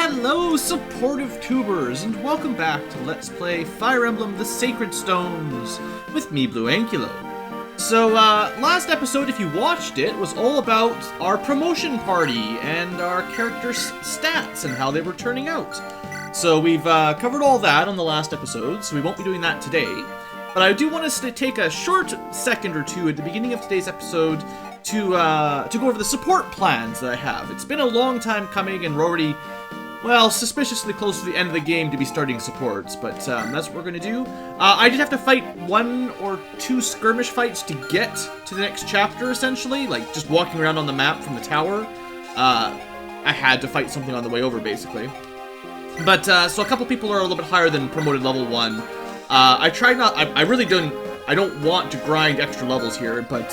Hello, supportive tubers, and welcome back to Let's Play Fire Emblem The Sacred Stones with me, BlueAnkylo. So, last episode, if you watched it, was all about our promotion party and our characters' stats and how they were turning out. So we've covered all that on the last episode, so we won't be doing that today. But I do want us to take a short second or two at the beginning of today's episode to go over the support plans that I have. It's been a long time coming, and we're already, well, suspiciously close to the end of the game to be starting supports, but that's what we're going to do. I did have to fight 1 or 2 skirmish fights to get to the next chapter, essentially, like just walking around on the map from the tower. I had to fight something on the way over, basically. But, so a couple people are a little bit higher than promoted level 1. I don't want to grind extra levels here, but,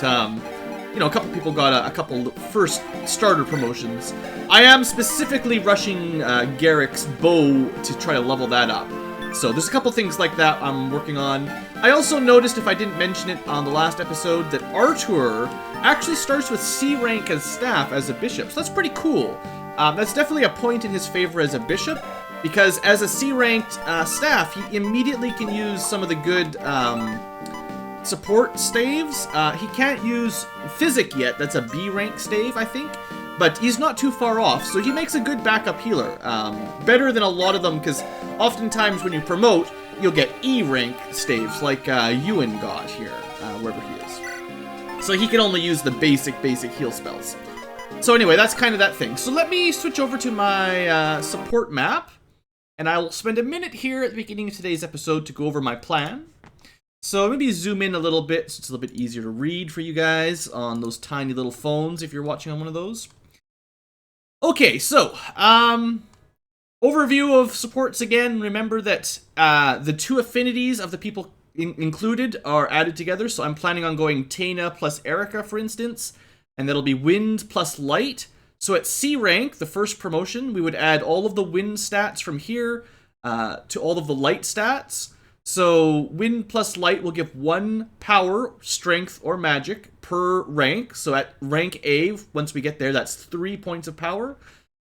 you know, a couple people got a couple first starter promotions. I am specifically rushing Garrick's bow to try to level that up. So there's a couple things like that I'm working on. I also noticed, if I didn't mention it on the last episode, that Artur actually starts with C rank as staff as a bishop. So that's pretty cool. That's definitely a point in his favor as a bishop, because as a C ranked staff, he immediately can use some of the good support staves. He can't use Physic yet, that's a B rank stave, I think, but he's not too far off, so he makes a good backup healer. Better than a lot of them, because oftentimes when you promote, you'll get E rank staves, like Ewan got here, wherever he is. So he can only use the basic heal spells. So anyway, that's kind of that thing. So let me switch over to my support map, and I will spend a minute here at the beginning of today's episode to go over my plan. So maybe zoom in a little bit so it's a little bit easier to read for you guys on those tiny little phones if you're watching on one of those. Okay, so, overview of supports again. Remember that the 2 affinities of the people included are added together, so I'm planning on going Taina plus Erica, for instance, and that'll be Wind plus Light. So at C rank, the first promotion, we would add all of the Wind stats from here to all of the Light stats. So Wind plus Light will give 1 power, strength, or magic per rank. So at rank A, once we get there, that's 3 points of power.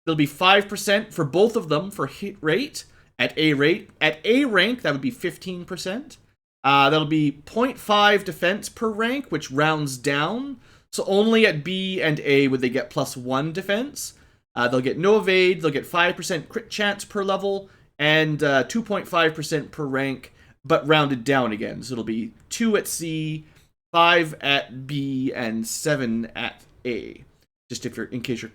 There'll be 5% for both of them for hit rate. At A rank, that would be 15%. That'll be 0.5 defense per rank, which rounds down. So only at B and A would they get +1 defense. They'll get no evade, they'll get 5% crit chance per level, and 2.5% per rank, but rounded down again. So it'll be 2 at C, 5 at B, and 7 at A. Just in case you're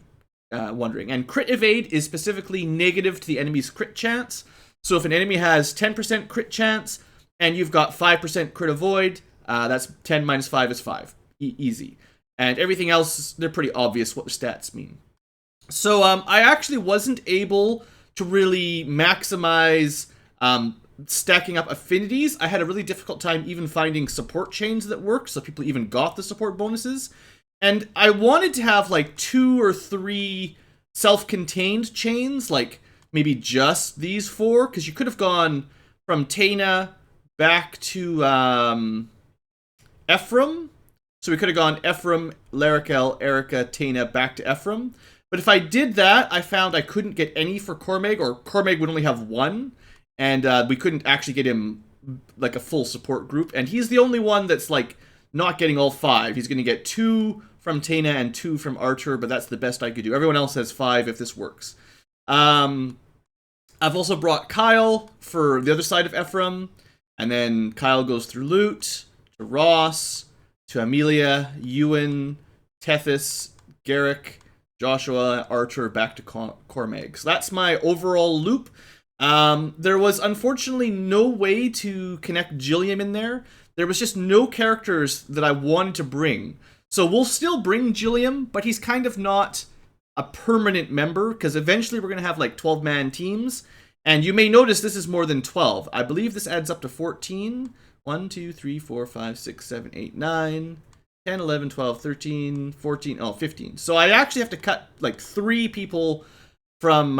wondering. And crit evade is specifically negative to the enemy's crit chance. So if an enemy has 10% crit chance, and you've got 5% crit avoid, that's 10 minus 5 is 5. Easy. And everything else, they're pretty obvious what the stats mean. So I actually wasn't able to really maximize stacking up affinities. I had a really difficult time even finding support chains that work, so people even got the support bonuses. And I wanted to have like 2 or 3 self-contained chains, like maybe just these 4, because you could have gone from Taina back to Ephraim. So we could have gone Ephraim, Larakel, Erica, Taina, back to Ephraim. But if I did that, I found I couldn't get any for Cormag, or Cormag would only have 1. And we couldn't actually get him like a full support group. And he's the only one that's like not getting all 5. He's going to get 2 from Taina and 2 from Artur, but that's the best I could do. Everyone else has 5 if this works. I've also brought Kyle for the other side of Ephraim. And then Kyle goes through Lute, to Ross, to Amelia, Ewan, Tethys, Garrick, Joshua, Artur, back to Cormag. So that's my overall loop. There was unfortunately no way to connect Gilliam in there. There was just no characters that I wanted to bring. So we'll still bring Gilliam, but he's kind of not a permanent member, because eventually we're going to have like 12-man teams. And you may notice this is more than 12. I believe this adds up to 14. 1, 2, 3, 4, 5, 6, 7, 8, 9, 10, 11, 12, 13, 14, 15. So I actually have to cut like 3 people from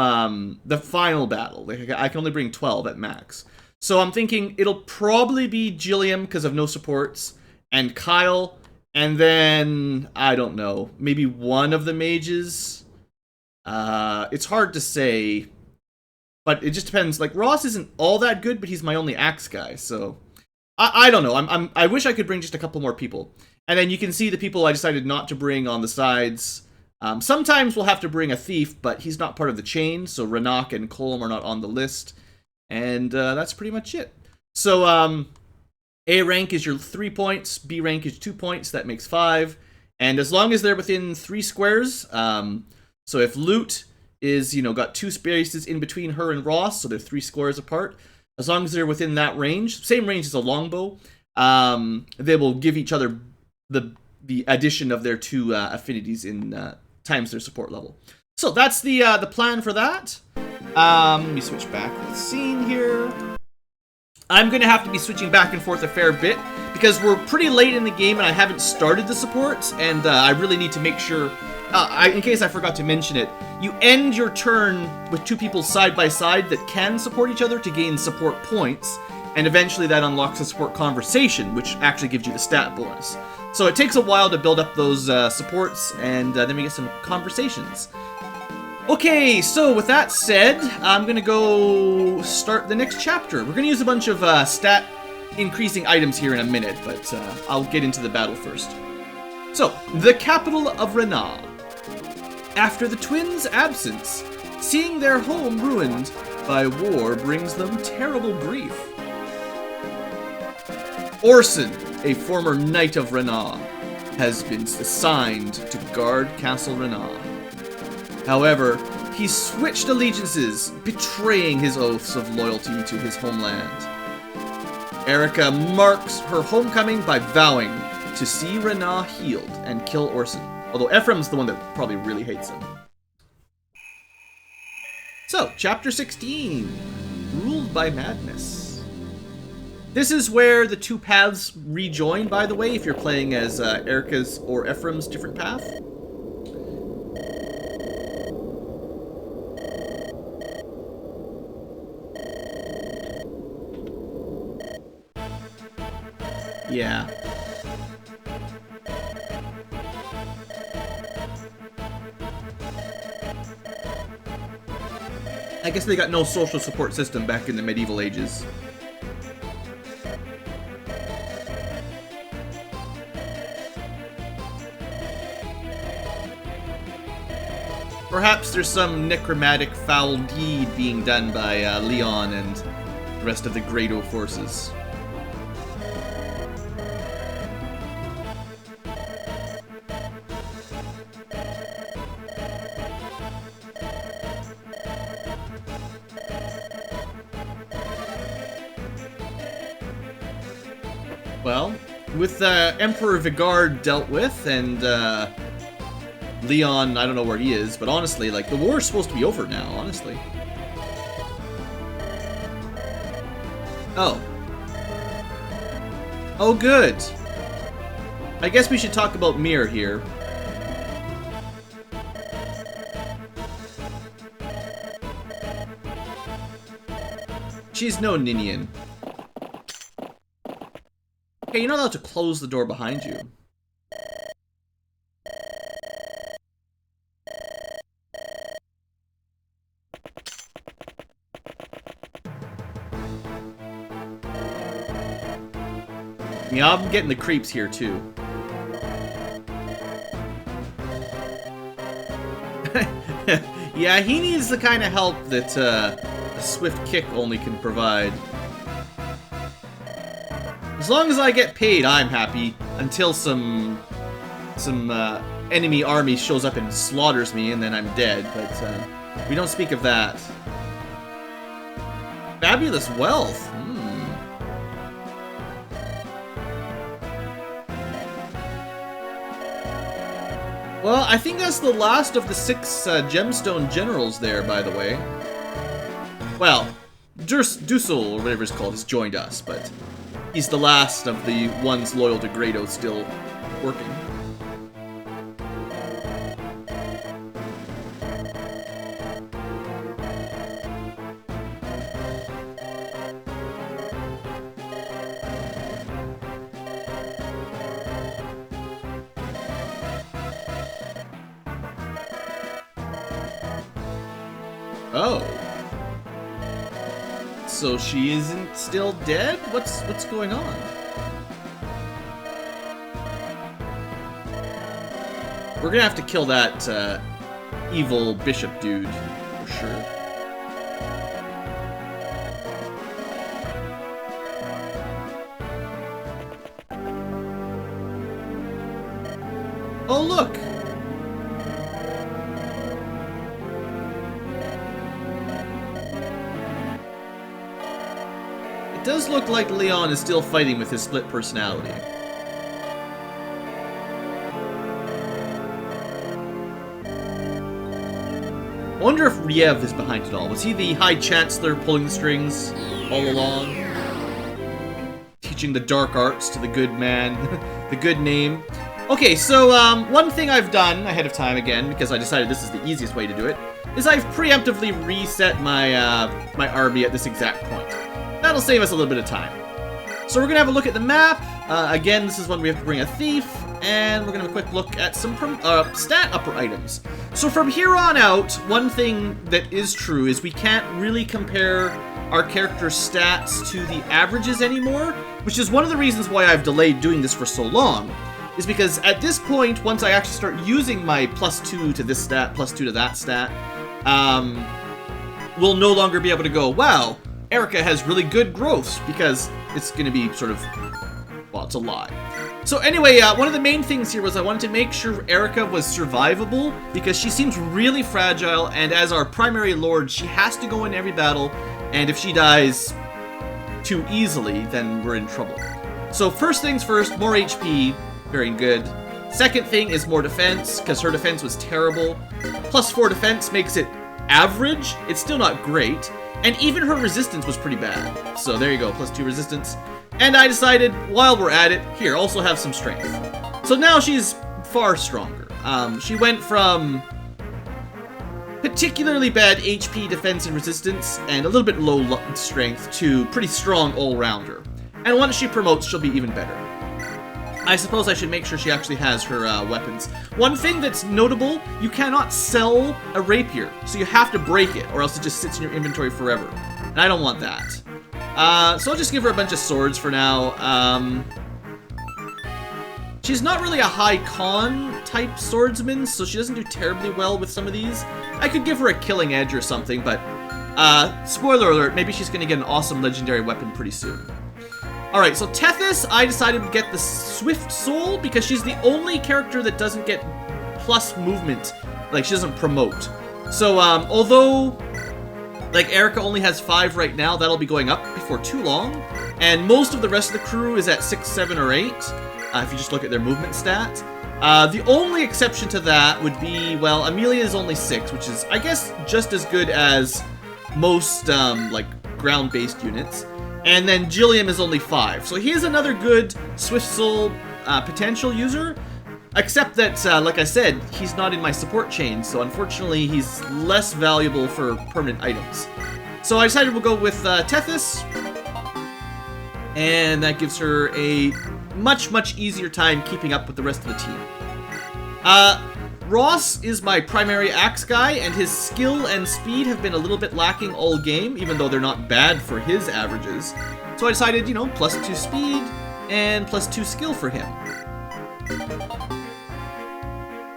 the final battle. Like, I can only bring 12 at max. So I'm thinking it'll probably be Gilliam because of no supports, and Kyle, and then, I don't know, maybe one of the mages. It's hard to say. But it just depends. Like, Ross isn't all that good, but he's my only axe guy, so... I don't know. I wish I could bring just a couple more people. And then you can see the people I decided not to bring on the sides. Sometimes we'll have to bring a thief, but he's not part of the chain, so Ranak and Colm are not on the list. And that's pretty much it. So, A rank is your 3 points, B rank is 2 points, that makes 5. And as long as they're within 3 squares, so if Loot is, got 2 spaces in between her and Ross, so they're 3 squares apart, as long as they're within that range, same range as a longbow, they will give each other the addition of their 2 affinities in times their support level. So that's the plan for that. Let me switch back to the scene here. I'm going to have to be switching back and forth a fair bit because we're pretty late in the game and I haven't started the support, and I really need to make sure... in case I forgot to mention it, you end your turn with 2 people side by side that can support each other to gain support points, and eventually that unlocks a support conversation, which actually gives you the stat bonus. So it takes a while to build up those supports, and then we get some conversations. Okay, so with that said, I'm gonna go start the next chapter. We're gonna use a bunch of stat increasing items here in a minute, but I'll get into the battle first. So, the capital of Renah. After the twins' absence, seeing their home ruined by war brings them terrible grief. Orson, a former knight of Renah, has been assigned to guard Castle Renah. However, he switched allegiances, betraying his oaths of loyalty to his homeland. Erica marks her homecoming by vowing to see Renah healed and kill Orson. Although Ephraim's the one that probably really hates him. So, Chapter 16. Ruled by Madness. This is where the 2 paths rejoin, by the way, if you're playing as Erica's or Ephraim's different path. Yeah. I guess they got no social support system back in the medieval ages. Perhaps there's some necromantic foul deed being done by Leon and the rest of the Grado forces. Well, with Emperor Vigard dealt with, and Leon, I don't know where he is, but honestly, like, the war's supposed to be over now, honestly. Oh. Oh, good. I guess we should talk about Mir here. She's no Ninian. Okay, you're not allowed to close the door behind you. Yeah, I'm getting the creeps here, too. Yeah, he needs the kind of help that a swift kick only can provide. As long as I get paid, I'm happy. Until some enemy army shows up and slaughters me, and then I'm dead. But we don't speak of that. Fabulous wealth. Well, I think that's the last of the 6 gemstone generals there, by the way. Well, Dussel, or whatever it's called, has joined us, but he's the last of the ones loyal to Grado still working. Oh. so she isn't still dead? What's going on? We're gonna have to kill that evil bishop dude, for sure. Oh, look! It does look like Leon is still fighting with his split personality. I wonder if Riev is behind it all. Was he the High Chancellor pulling the strings all along? Teaching the dark arts to the good man, the good name. Okay, so one thing I've done ahead of time again, because I decided this is the easiest way to do it, is I've preemptively reset my my army at this exact point. That'll save us a little bit of time. So we're gonna have a look at the map. Again, this is when we have to bring a thief, and we're gonna have a quick look at some stat upper items. So from here on out, one thing that is true is we can't really compare our character's stats to the averages anymore, which is one of the reasons why I've delayed doing this for so long. Is because at this point, once I actually start using my +2 to this stat, +2 to that stat, we'll no longer be able to go, wow, Erica has really good growths, because it's going to be sort of, well, it's a lie. So anyway, one of the main things here was I wanted to make sure Erica was survivable, because she seems really fragile, and as our primary lord, she has to go in every battle, and if she dies too easily, then we're in trouble. So first things first, more HP. Very good. Second thing is more defense, because her defense was terrible. +4 defense makes it average. It's still not great. And even her resistance was pretty bad. So there you go, +2 resistance. And I decided, while we're at it, here, also have some strength. So now she's far stronger. She went from particularly bad HP, defense, and resistance, and a little bit low strength, to pretty strong all-rounder. And once she promotes, she'll be even better. I suppose I should make sure she actually has her weapons. One thing that's notable, you cannot sell a rapier, so you have to break it, or else it just sits in your inventory forever. And I don't want that. So I'll just give her a bunch of swords for now. She's not really a high con type swordsman, so she doesn't do terribly well with some of these. I could give her a killing edge or something, but spoiler alert, maybe she's going to get an awesome legendary weapon pretty soon. Alright, so Tethys, I decided to get the Swift Soul because she's the only character that doesn't get plus movement. Like, she doesn't promote. So, although, like, Erica only has 5 right now, that'll be going up before too long. And most of the rest of the crew is at 6, 7, or 8, if you just look at their movement stat. The only exception to that would be, well, Amelia is only 6, which is, I guess, just as good as most, like, ground-based units. And then Gilliam is only 5. So he is another good Swift Soul potential user. Except that, like I said, he's not in my support chain. So unfortunately, he's less valuable for permanent items. So I decided we'll go with Tethys. And that gives her a much, much easier time keeping up with the rest of the team. Ross is my primary axe guy, and his skill and speed have been a little bit lacking all game, even though they're not bad for his averages. So I decided, you know, +2 speed and +2 skill for him.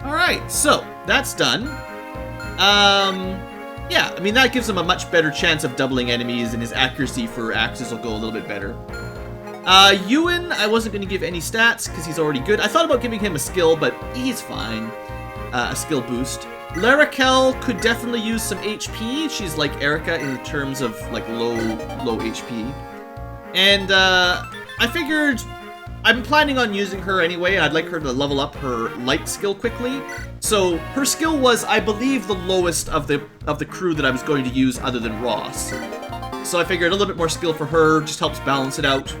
Alright, so that's done. Yeah, I mean, that gives him a much better chance of doubling enemies, and his accuracy for axes will go a little bit better. Ewan, I wasn't going to give any stats, because he's already good. I thought about giving him a skill, but he's fine. A skill boost. Larakel could definitely use some HP. She's like Erica in terms of like low HP. And I figured I'm planning on using her anyway. I'd like her to level up her light skill quickly. So her skill was, I believe, the lowest of the crew that I was going to use other than Ross. So I figured a little bit more skill for her just helps balance it out.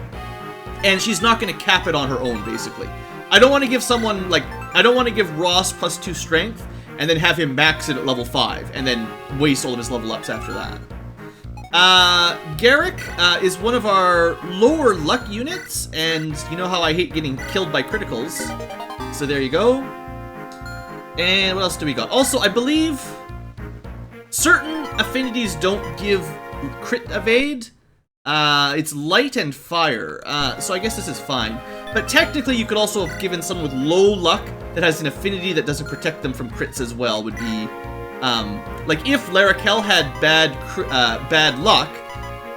And she's not going to cap it on her own, basically. I don't want to give someone, like, I don't want to give Ross +2 strength, and then have him max it at level 5, and then waste all of his level ups after that. Garrick is one of our lower luck units, and you know how I hate getting killed by criticals. So there you go. And what else do we got? Also, I believe certain affinities don't give crit evade, It's light and fire, so I guess this is fine. But technically, you could also have given someone with low luck that has an affinity that doesn't protect them from crits as well, would be, like if Larrakel had bad luck,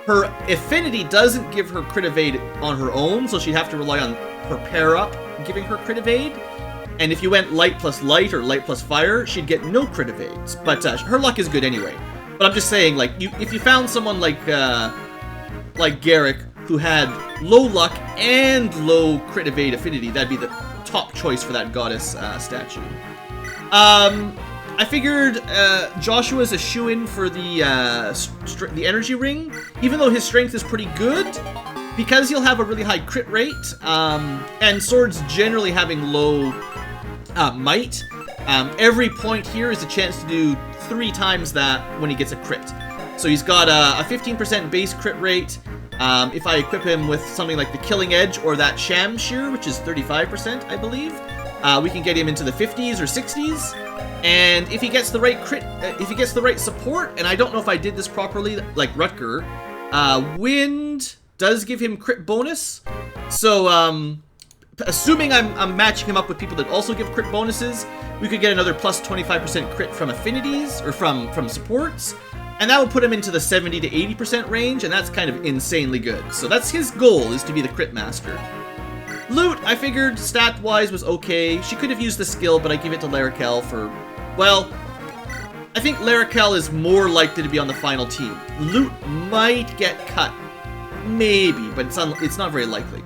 her affinity doesn't give her crit evade on her own, so she'd have to rely on her pair-up giving her crit evade. And if you went light plus light or light plus fire, she'd get no crit evades. But her luck is good anyway. But I'm just saying, like, if you found someone like Garrick, who had low luck and low crit evade affinity, that'd be the top choice for that goddess statue. I figured Joshua's a shoo-in for the energy ring, even though his strength is pretty good, because he'll have a really high crit rate, and swords generally having low might. Every point here is a chance to do 3 times that when he gets a crit. So he's got a 15% base crit rate. If I equip him with something like the Killing Edge or that Sham Shear, which is 35%, I believe, we can get him into the 50s or 60s. And if he gets the right crit, if he gets the right support, and I don't know if I did this properly, like Rutger, Wind does give him crit bonus. So, assuming I'm matching him up with people that also give crit bonuses, we could get another plus 25% crit from affinities, or from supports. And that would put him into the 70 to 80% range, and that's kind of insanely good. So that's his goal, is to be the crit master. Loot, I figured stat-wise was okay. She could have used the skill, but I give it to Larrakel for, well, I think Larrakel is more likely to be on the final team. Loot might get cut. Maybe, but it's not very likely.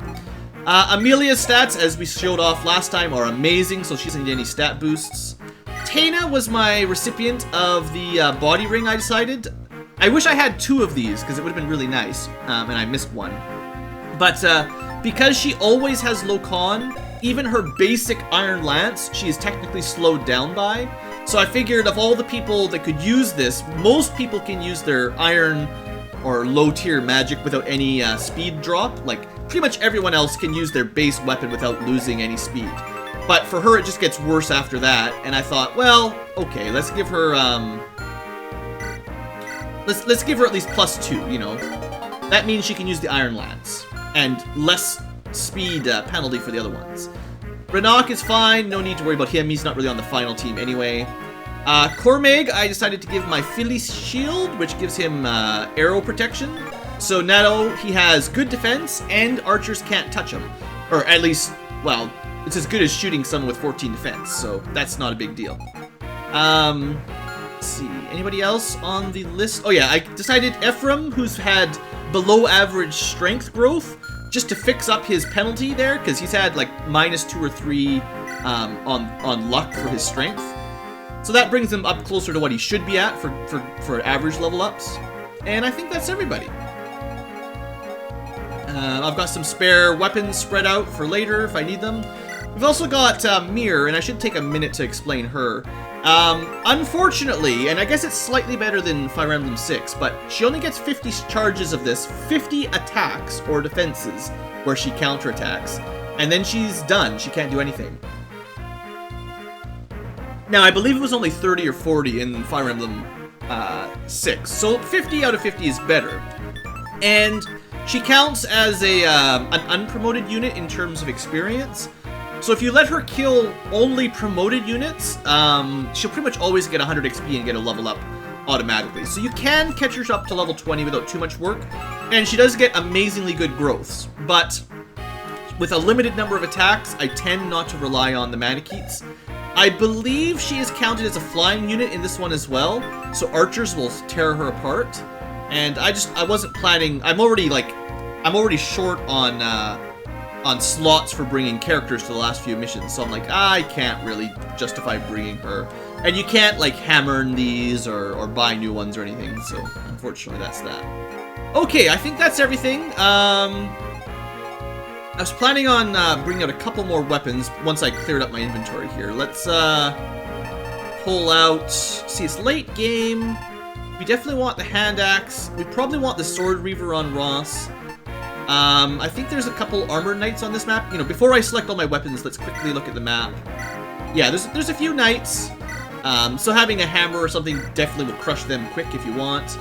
Amelia's stats, as we showed off last time, are amazing, so she doesn't need any stat boosts. Tana was my recipient of the body ring, I decided. I wish I had 2 of these, because it would have been really nice, and I missed one. But because she always has low con, even her basic Iron Lance, she is technically slowed down by. So I figured of all the people that could use this, most people can use their Iron or low tier magic without any speed drop. Like, pretty much everyone else can use their base weapon without losing any speed. But for her, it just gets worse after that, and I thought, well, okay, let's give her, let's give her at least +2, you know? That means she can use the Iron Lance, and less speed penalty for the other ones. Renak is fine, no need to worry about him, he's not really on the final team anyway. Cormag, I decided to give my Philly's Shield, which gives him arrow protection. So Nato, he has good defense, and archers can't touch him. Or at least, well, it's as good as shooting someone with 14 defense, so that's not a big deal. Let's see, anybody else on the list? Oh yeah, I decided Ephraim, who's had below average strength growth, just to fix up his penalty there, because he's had like -2 or 3 on luck for his strength. So that brings him up closer to what he should be at for average level ups. And I think that's everybody. I've got some spare weapons spread out for later if I need them. We've also got Mir, and I should take a minute to explain her. Unfortunately, and I guess it's slightly better than Fire Emblem 6, but she only gets 50 charges of this, 50 attacks or defenses where she counterattacks, and then she's done. She can't do anything. Now, I believe it was only 30 or 40 in Fire Emblem 6, so 50 out of 50 is better. And she counts as an unpromoted unit in terms of experience. So if you let her kill only promoted units, she'll pretty much always get 100 XP and get a level up automatically. So you can catch her up to level 20 without too much work, and she does get amazingly good growths. But with a limited number of attacks, I tend not to rely on the Manikeets. I believe she is counted as a flying unit in this one as well, so archers will tear her apart. And I wasn't planning. I'm already short on slots for bringing characters to the last few missions, so I'm like, I can't really justify bringing her. And you can't like hammer these or buy new ones or anything, so unfortunately that's that. Okay, I think that's everything. I was planning on bringing out a couple more weapons once I cleared up my inventory here. Let's pull out. See, it's late game. We definitely want the hand axe. We probably want the sword reaver on Ross. I think there's a couple armor knights on this map. You know, before I select all my weapons, let's quickly look at the map. Yeah, there's a few knights. So having a hammer or something definitely will crush them quick if you want.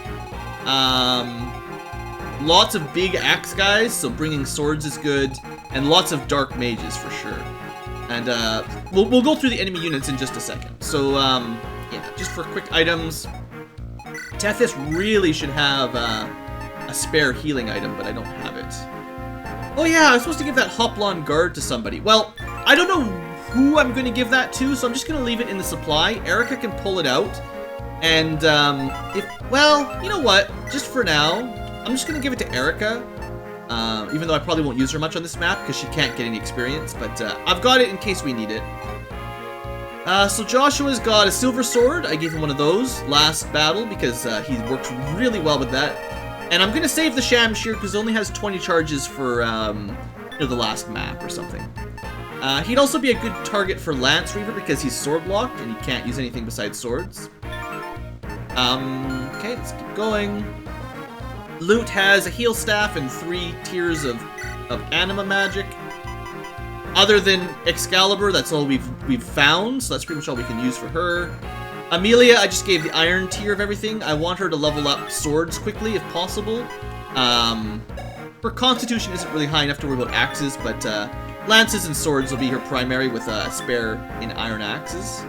lots of big axe guys, so bringing swords is good, and lots of dark mages for sure. And we'll go through the enemy units in just a second. So yeah, just for quick items, Tethys really should have a spare healing item, but I don't have it. Oh yeah, I was supposed to give that Hoplon Guard to somebody. Well, I don't know who I'm going to give that to, so I'm just going to leave it in the supply. Erica can pull it out, and well, you know what? Just for now, I'm just going to give it to Erica. Even though I probably won't use her much on this map because she can't get any experience, but I've got it in case we need it. So Joshua's got a silver sword. I gave him one of those last battle because he works really well with that. And I'm going to save the Shamshir because it only has 20 charges for you know, the last map or something. He'd also be a good target for Lance Reaver because he's sword locked and he can't use anything besides swords. Okay, let's keep going. Loot has a heal staff and 3 tiers of anima magic. Other than Excalibur, that's all we've found, so that's pretty much all we can use for her. Amelia, I just gave the iron tier of everything. I want her to level up swords quickly if possible. Her constitution isn't really high enough to worry about axes, but lances and swords will be her primary with a spare in iron axes.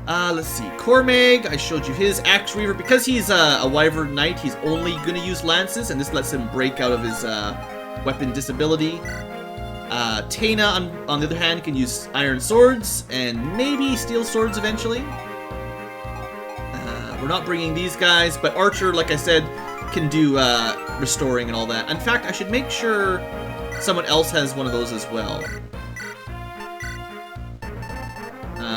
Let's see. Cormag, I showed you his Axe Reaver. Because he's a Wyvern Knight, he's only going to use lances, and this lets him break out of his weapon disability. Taina, on the other hand, can use iron swords, and maybe steel swords eventually. We're not bringing these guys, but Archer, like I said, can do restoring and all that. In fact, I should make sure someone else has one of those as well.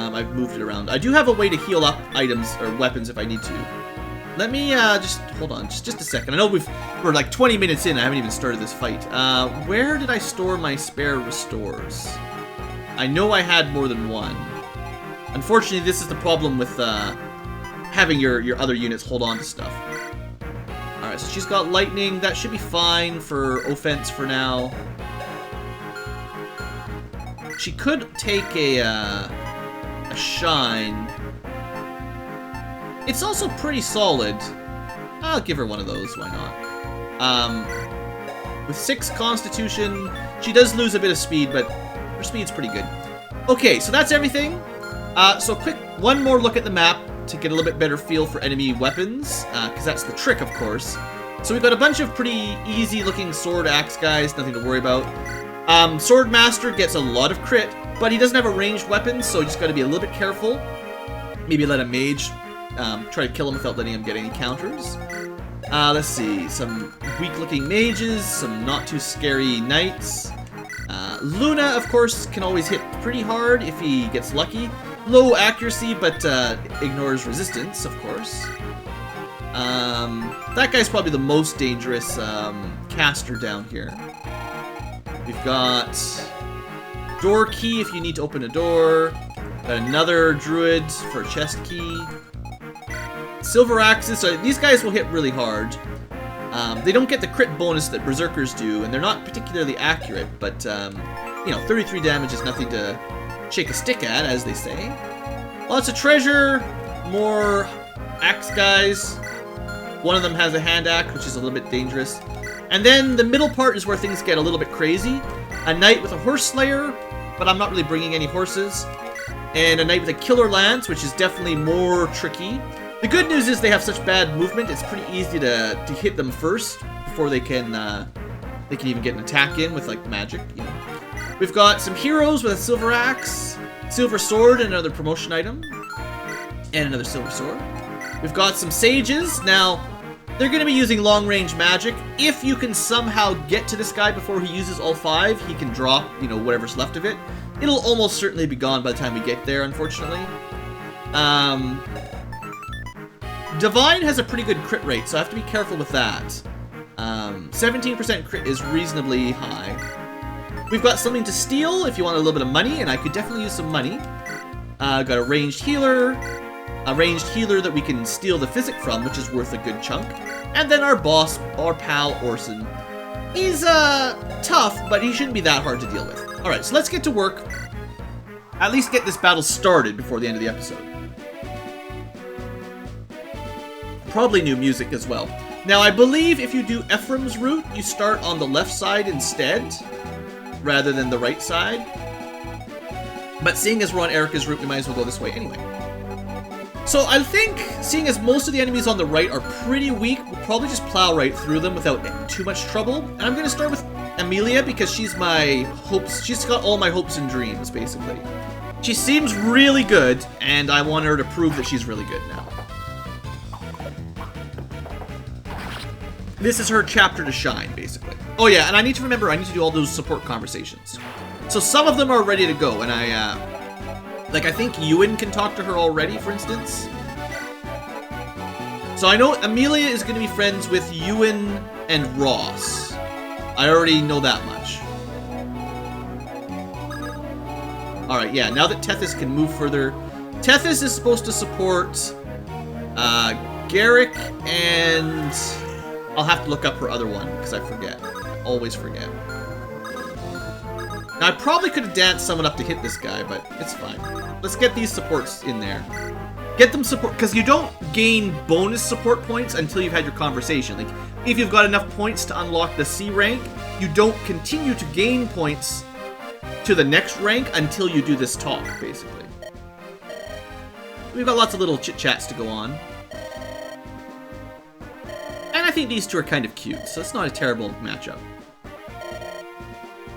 I've moved it around. I do have a way to heal up items or weapons if I need to. Let me just hold on, just a second. I know we're like 20 minutes in. I haven't even started this fight. Where did I store my spare restores? I know I had more than one. Unfortunately, this is the problem with having your other units hold on to stuff. All right, so she's got lightning. That should be fine for offense for now. She could take a shine. It's also pretty solid. I'll give her one of those, why not? With 6 constitution, she does lose a bit of speed, but her speed's pretty good. Okay, so that's everything. So quick, one more look at the map to get a little bit better feel for enemy weapons, because that's the trick, of course. So we've got a bunch of pretty easy-looking sword axe guys, nothing to worry about. Swordmaster gets a lot of crit, but he doesn't have a ranged weapon, so you just got to be a little bit careful. Maybe let a mage try to kill him without letting him get any counters. Let's see, some weak-looking mages, some not-too-scary knights. Luna, of course, can always hit pretty hard if he gets lucky. Low accuracy, but ignores resistance, of course. That guy's probably the most dangerous caster down here. We've got door key if you need to open a door. Got another druid for a chest key. Silver axes, so these guys will hit really hard. They don't get the crit bonus that berserkers do, and they're not particularly accurate, but you know, 33 damage is nothing to shake a stick at, as they say. Lots of treasure, more axe guys. One of them has a hand axe, which is a little bit dangerous. And then the middle part is where things get a little bit crazy. A knight with a horse slayer, but I'm not really bringing any horses. And a knight with a killer lance, which is definitely more tricky. The good news is they have such bad movement, it's pretty easy to hit them first before they can even get an attack in with like magic, you know. We've got some heroes with a silver axe, silver sword, and another promotion item, and another silver sword. We've got some sages. Now, they're going to be using long-range magic. If you can somehow get to this guy before he uses all 5, he can drop, you know, whatever's left of it. It'll almost certainly be gone by the time we get there, unfortunately. Divine has a pretty good crit rate, so I have to be careful with that. 17% crit is reasonably high. We've got something to steal if you want a little bit of money, and I could definitely use some money. Got a ranged healer that we can steal the physic from, which is worth a good chunk. And then our boss, our pal Orson. He's tough, but he shouldn't be that hard to deal with. Alright, so let's get to work. At least get this battle started before the end of the episode. Probably new music as well. Now, I believe if you do Ephraim's route, you start on the left side instead, rather than the right side. But seeing as we're on Erica's route, we might as well go this way anyway. So I think, seeing as most of the enemies on the right are pretty weak, we'll probably just plow right through them without too much trouble. And I'm going to start with Amelia because she's my hopes. She's got all my hopes and dreams, basically. She seems really good, and I want her to prove that she's really good now. This is her chapter to shine, basically. Oh yeah, and I need to remember, I need to do all those support conversations. So some of them are ready to go, and I think Ewan can talk to her already, for instance. So I know Amelia is going to be friends with Ewan and Ross. I already know that much. Alright, yeah, now that Tethys can move further. Tethys is supposed to support Garrick, and I'll have to look up her other one, because I forget. I always forget. Now, I probably could have danced someone up to hit this guy, but it's fine. Let's get these supports in there. Get them support, because you don't gain bonus support points until you've had your conversation. Like, if you've got enough points to unlock the C rank, you don't continue to gain points to the next rank until you do this talk, basically. We've got lots of little chit-chats to go on. And I think these two are kind of cute, so it's not a terrible matchup.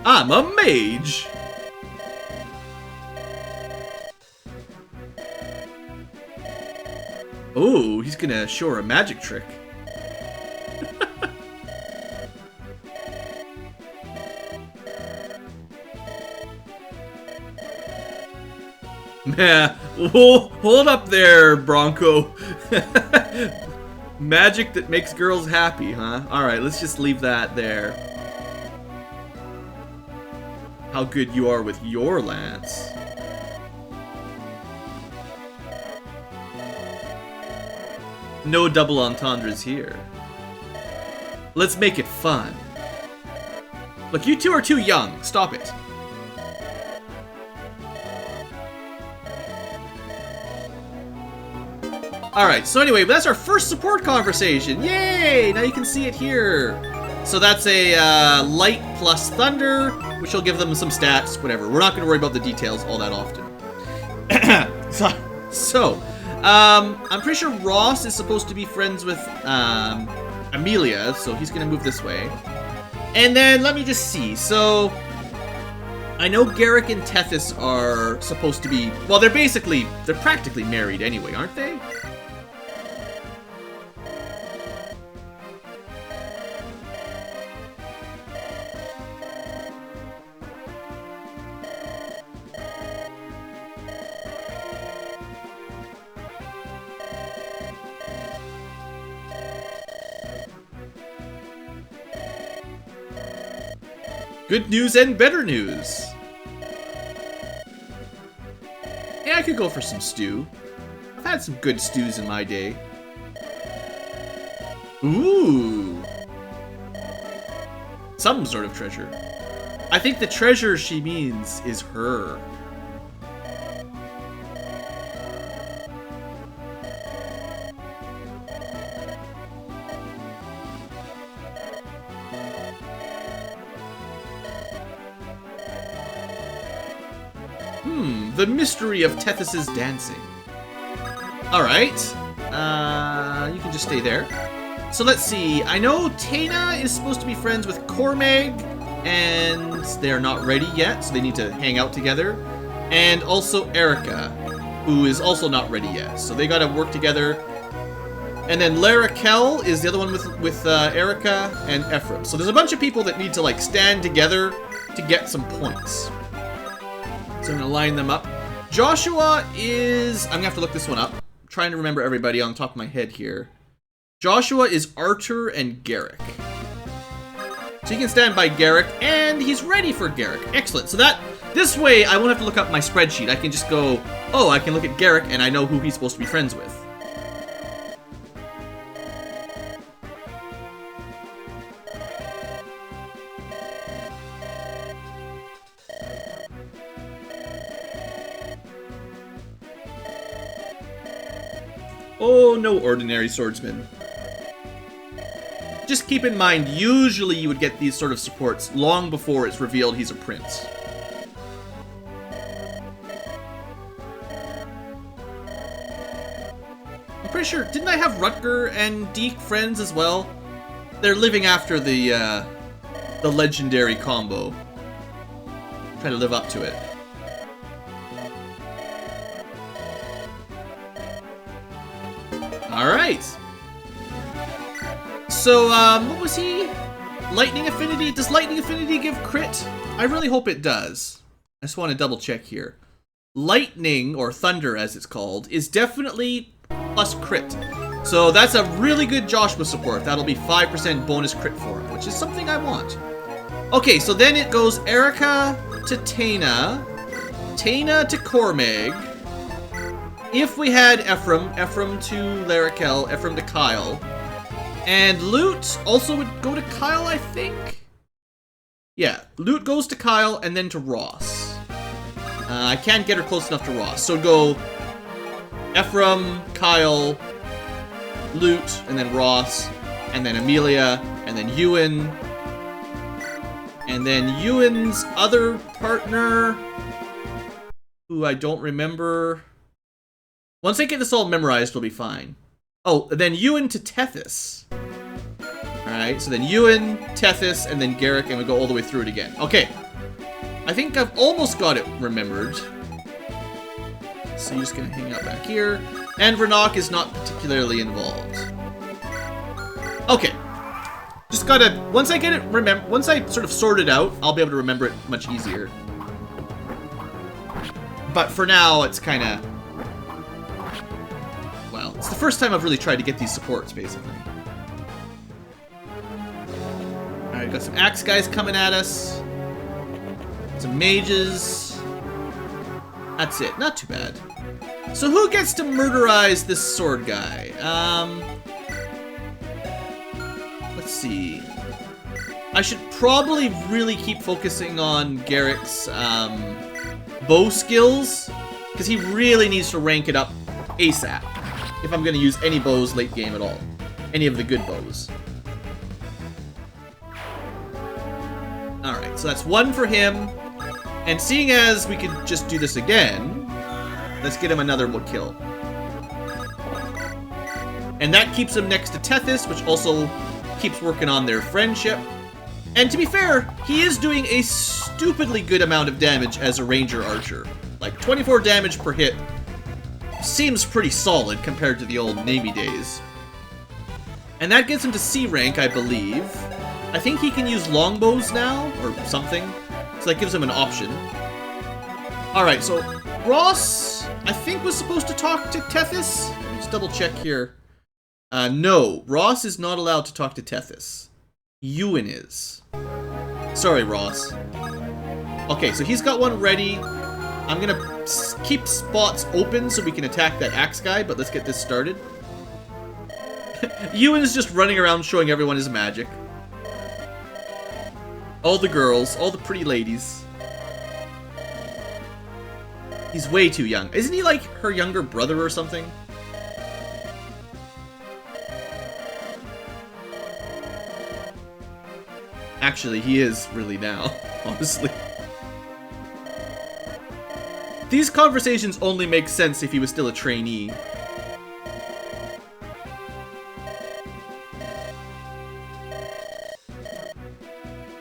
I'm a mage! Oh, he's gonna show her a magic trick. Nah, hold up there, Bronco. Magic that makes girls happy, huh? Alright, let's just leave that there. How good you are with your lance. No double entendres here. Let's make it fun. Look, you two are too young. Stop it. Alright, so anyway, that's our first support conversation. Yay! Now you can see it here. So that's a light plus thunder, which will give them some stats, whatever. We're not going to worry about the details all that often. I'm pretty sure Ross is supposed to be friends with Amelia, so he's going to move this way. And then let me just see. So I know Garrick and Tethys are supposed to be, well, they're practically married anyway, aren't they? Good news and better news. Yeah, I could go for some stew. I've had some good stews in my day. Ooh. Some sort of treasure. I think the treasure she means is her. The mystery of Tethys' dancing. Alright. You can just stay there. So let's see. I know Tana is supposed to be friends with Cormag, and they're not ready yet, so they need to hang out together. And also Erica, who is also not ready yet, so they gotta work together. And then Larakel is the other one with Erica and Ephraim. So there's a bunch of people that need to like stand together to get some points. So I'm going to line them up. Joshua is... I'm going to have to look this one up. I'm trying to remember everybody on top of my head here. Joshua is Arthur and Garrick. So you can stand by Garrick, and he's ready for Garrick. Excellent. So this way, I won't have to look up my spreadsheet. I can just go, oh, I can look at Garrick, and I know who he's supposed to be friends with. Oh, no ordinary swordsman. just keep in mind, usually you would get these sort of supports long before it's revealed he's a prince. I'm pretty sure, didn't I have Rutger and Deke friends as well? They're living after the legendary combo. Try to live up to it. Alright. So, what was he? Lightning Affinity? Does Lightning Affinity give crit? I really hope it does. I just want to double check here. Lightning, or Thunder as it's called, is definitely plus crit. So that's a really good Joshua support. That'll be 5% bonus crit for him, which is something I want. Okay, so then it goes Erica to Tana, Tana to Cormag. If we had Ephraim, Ephraim to Larakel, Ephraim to Kyle. And Loot also would go to Kyle, I think? Yeah, Loot goes to Kyle and then to Ross. I can't get her close enough to Ross. So go Ephraim, Kyle, Loot, and then Ross, and then Amelia, and then Ewan. And then Ewan's other partner, who I don't remember. Once I get this all memorized, we'll be fine. Oh, then Ewan to Tethys. Alright, so then Ewan, Tethys, and then Garrick, and we go all the way through it again. Okay. I think I've almost got it remembered. So you're just gonna hang out back here. And Renok is not particularly involved. Okay. Just gotta, once I get it, once I sort of sort it out, I'll be able to remember it much easier. But for now, it's kinda... Well, it's the first time I've really tried to get these supports, basically. Alright, got some axe guys coming at us. Some mages. That's it, not too bad. So who gets to murderize this sword guy? Let's see. I should probably really keep focusing on Garrick's bow skills, because he really needs to rank it up ASAP if I'm going to use any bows late game at all. Any of the good bows. Alright, so that's one for him. And seeing as we could just do this again, let's get him another kill. And that keeps him next to Tethys, which also keeps working on their friendship. And to be fair, he is doing a stupidly good amount of damage as a ranger archer. Like, 24 damage per hit seems pretty solid compared to the old Navy days. And that gets him to C rank, I believe. I think he can use longbows now, or something. So that gives him an option. Alright, so Ross, I think, was supposed to talk to Tethys. Let me just double check here. No, Ross is not allowed to talk to Tethys. Ewan is. Sorry, Ross. Okay, so he's got one ready. I'm gonna keep spots open so we can attack that axe guy, but let's get this started. Ewan is just running around showing everyone his magic. All the girls, all the pretty ladies. He's way too young. Isn't he like her younger brother or something? Actually, he is really now, honestly. These conversations only make sense if he was still a trainee.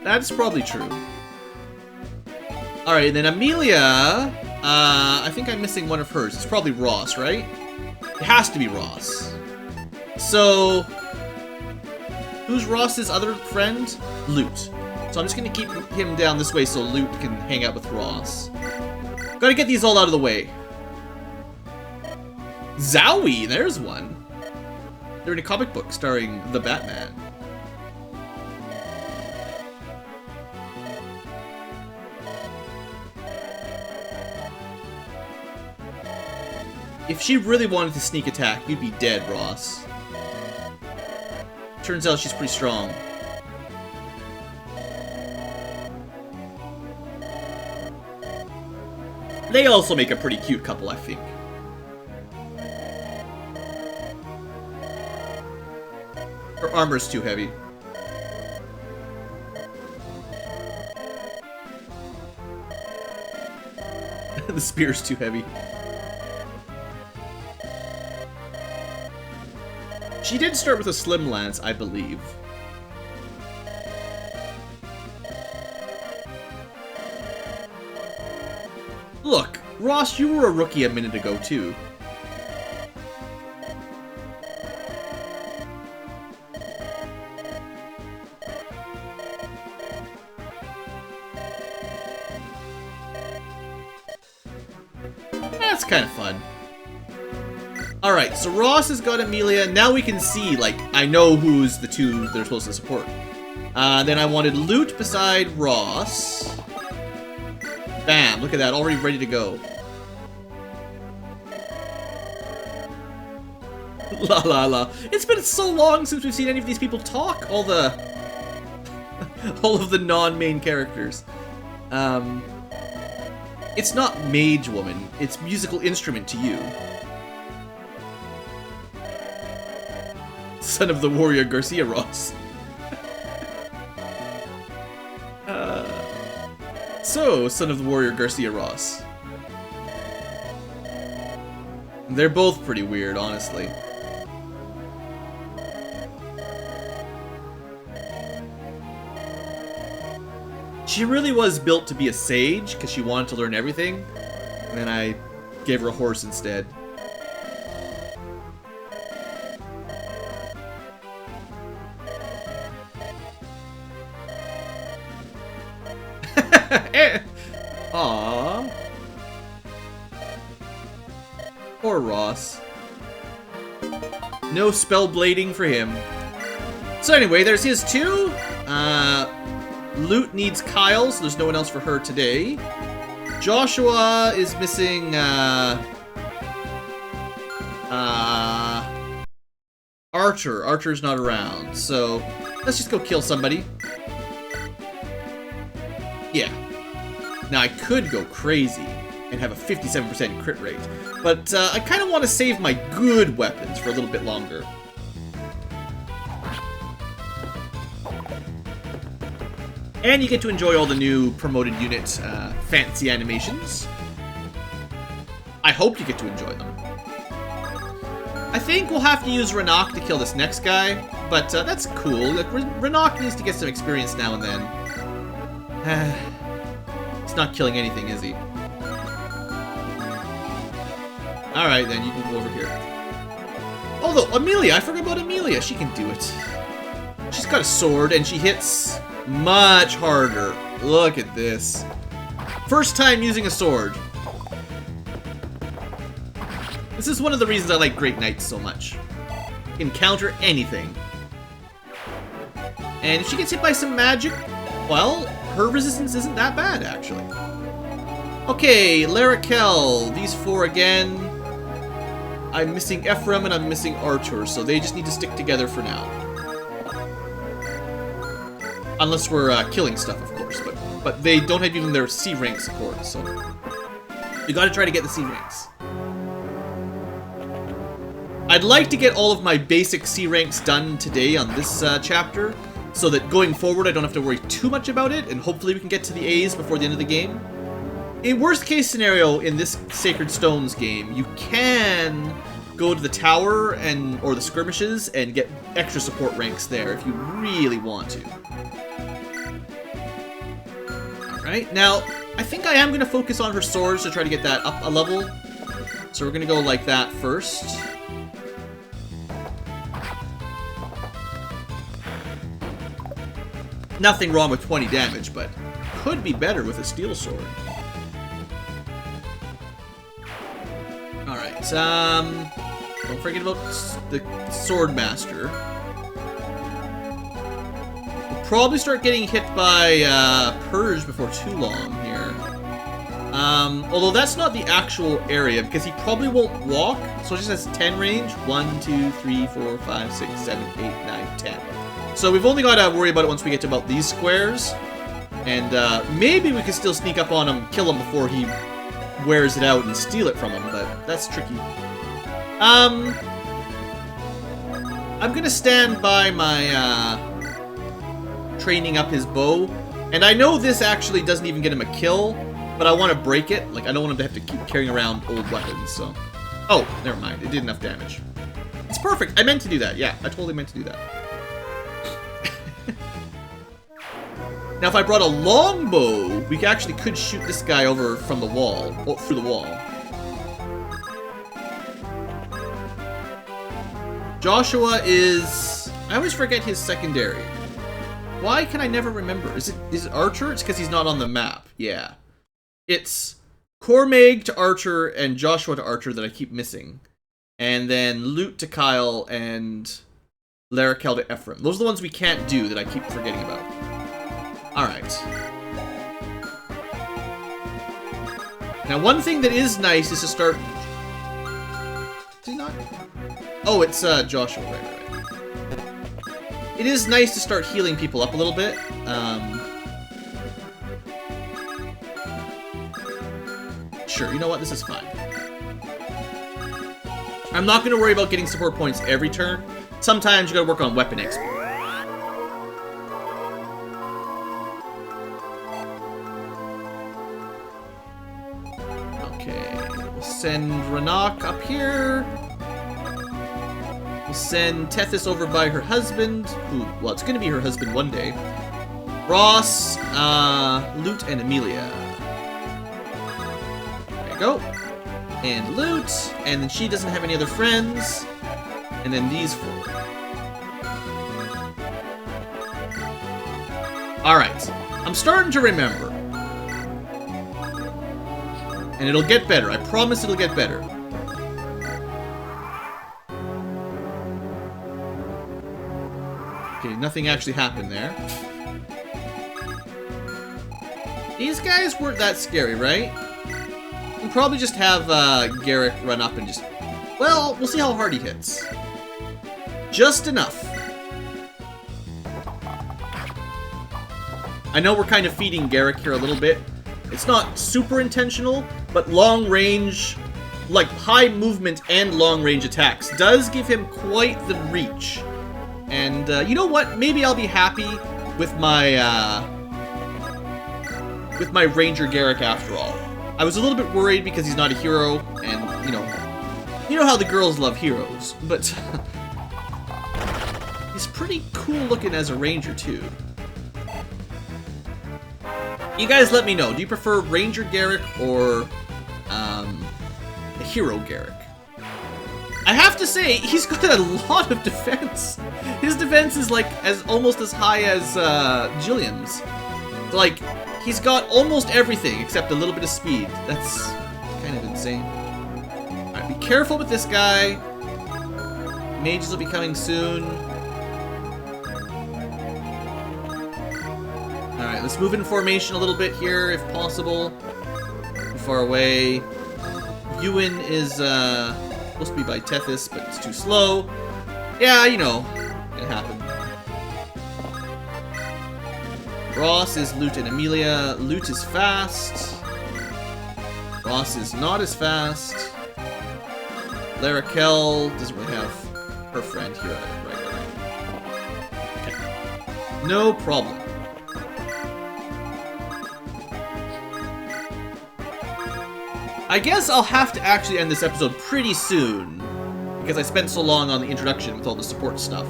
That's probably true. Alright, then Amelia... I think I'm missing one of hers. It's probably Ross, right? It has to be Ross. So... who's Ross's other friend? Loot. So I'm just gonna keep him down this way so Loot can hang out with Ross. Gotta get these all out of the way. Zowie! There's one. They're in a comic book starring the Batman. If she really wanted to sneak attack, you'd be dead, Ross. Turns out she's pretty strong. They also make a pretty cute couple, I think. Her armor's too heavy. The spear's too heavy. She did start with a slim lance, I believe. Look, Ross, you were a rookie a minute ago, too. That's kind of fun. Alright, so Ross has got Amelia. Now we can see, like, I know who's the two they're supposed to support. Then I wanted Loot beside Ross. Bam, look at that, already ready to go. La la la. It's been so long since we've seen any of these people talk. All of the non-main characters. It's not Mage Woman, it's musical instrument to you. Son of the warrior Garcia Ross. So, son of the warrior Garcia Ross. They're both pretty weird, honestly. She really was built to be a sage, because she wanted to learn everything. And then I gave her a horse instead. Aww. Poor Ross. No spell blading for him. So anyway, there's his two. Loot needs Kyle, so there's no one else for her today. Joshua is missing, Archer. Archer's not around, so let's just go kill somebody. Yeah. Now, I could go crazy and have a 57% crit rate, but I kind of want to save my good weapons for a little bit longer. And you get to enjoy all the new promoted unit fancy animations. I hope you get to enjoy them. I think we'll have to use Renak to kill this next guy, but that's cool. Like, Renak needs to get some experience now and then. He's not killing anything, is he? Alright, then you can go over here. Although, Amelia, I forgot about Amelia. She can do it. She's got a sword, and she hits much harder. Look at this. First time using a sword. This is one of the reasons I like Great Knights so much. Encounter anything. And if she gets hit by some magic, well, her resistance isn't that bad, actually. Okay, Larakel. These four again. I'm missing Ephraim and I'm missing Archer, so they just need to stick together for now. Unless we're killing stuff, of course, but they don't have even their C rank support, so you gotta try to get the C ranks. I'd like to get all of my basic C ranks done today on this chapter, so that going forward I don't have to worry too much about it, and hopefully we can get to the A's before the end of the game. In worst case scenario in this Sacred Stones game, you can go to the tower or the skirmishes and get extra support ranks there if you really want to. Alright, now I think I am going to focus on her swords to try to get that up a level. So we're going to go like that first. Nothing wrong with 20 damage, but could be better with a steel sword. Alright, don't forget about the Sword Master. We'll probably start getting hit by Purge before too long here. Although that's not the actual area, because he probably won't walk, so it just has 10 range. 1, 2, 3, 4, 5, 6, 7, 8, 9, 10. So we've only got to worry about it once we get to about these squares. And maybe we can still sneak up on him, kill him before he wears it out and steal it from him, but that's tricky. I'm gonna stand by my training up his bow. And I know this actually doesn't even get him a kill, but I want to break it. Like, I don't want him to have to keep carrying around old weapons, so... Oh, never mind. It did enough damage. It's perfect. I meant to do that. Yeah, I totally meant to do that. Now, if I brought a longbow, we actually could shoot this guy over from the wall, or through the wall. Joshua is... I always forget his secondary. Why can I never remember? Is it Archer? It's because he's not on the map. Yeah. It's Cormag to Archer and Joshua to Archer that I keep missing. And then Lute to Kyle and Larakel to Ephraim. Those are the ones we can't do that I keep forgetting about. Alright. Now, one thing that is nice is to start... Is he not? Oh, it's Joshua, right. It is nice to start healing people up a little bit. Sure, you know what? This is fine. I'm not going to worry about getting support points every turn. Sometimes you got to work on weapon XP. Okay, we'll send Ranak up here. We'll send Tethys over by her husband, who, well, it's going to be her husband one day. Ross, Lute, and Amelia. There you go. And Lute, and then she doesn't have any other friends. And then these four. Alright, I'm starting to remember. And it'll get better, I promise it'll get better. Okay, nothing actually happened there. These guys weren't that scary, right? We'll probably just have Garrick run up and just... Well, we'll see how hard he hits. Just enough. I know we're kind of feeding Garrick here a little bit. It's not super intentional, but long range, like high movement and long range attacks does give him quite the reach. And you know what? Maybe I'll be happy with my Ranger Garrick after all. I was a little bit worried because he's not a hero, and you know how the girls love heroes, but he's pretty cool looking as a Ranger too. You guys let me know. Do you prefer Ranger Garrick or a Hero Garrick? I have to say, he's got a lot of defense. His defense is like almost as high as Jillian's. Like, he's got almost everything except a little bit of speed. That's kind of insane. Alright, be careful with this guy. Mages will be coming soon. Alright, let's move in formation a little bit here, if possible. Too far away. Ewan is supposed to be by Tethys, but it's too slow. Yeah, you know, it happened. Ross is Lute and Amelia. Lute is fast. Ross is not as fast. Larakel doesn't really have her friend here. Right. Okay. No problem. I guess I'll have to actually end this episode pretty soon, because I spent so long on the introduction with all the support stuff.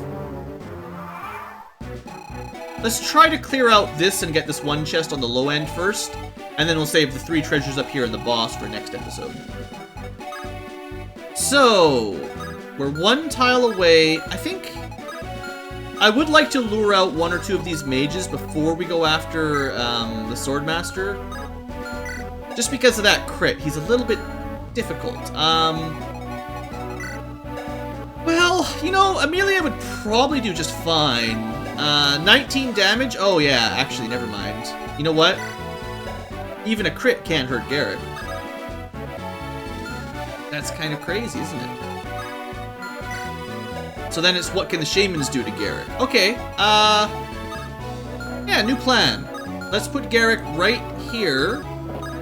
Let's try to clear out this and get this one chest on the low end first, and then we'll save the 3 treasures up here in the boss for next episode. So, we're 1 tile away. I think I would like to lure out 1 or 2 of these mages before we go after the Swordmaster. Just because of that crit, he's a little bit difficult. Well, you know, Amelia would probably do just fine. 19 damage? Oh yeah, actually, never mind. You know what? Even a crit can't hurt Garrick. That's kind of crazy, isn't it? So then it's what can the shamans do to Garrick? Okay, yeah, new plan. Let's put Garrick right here.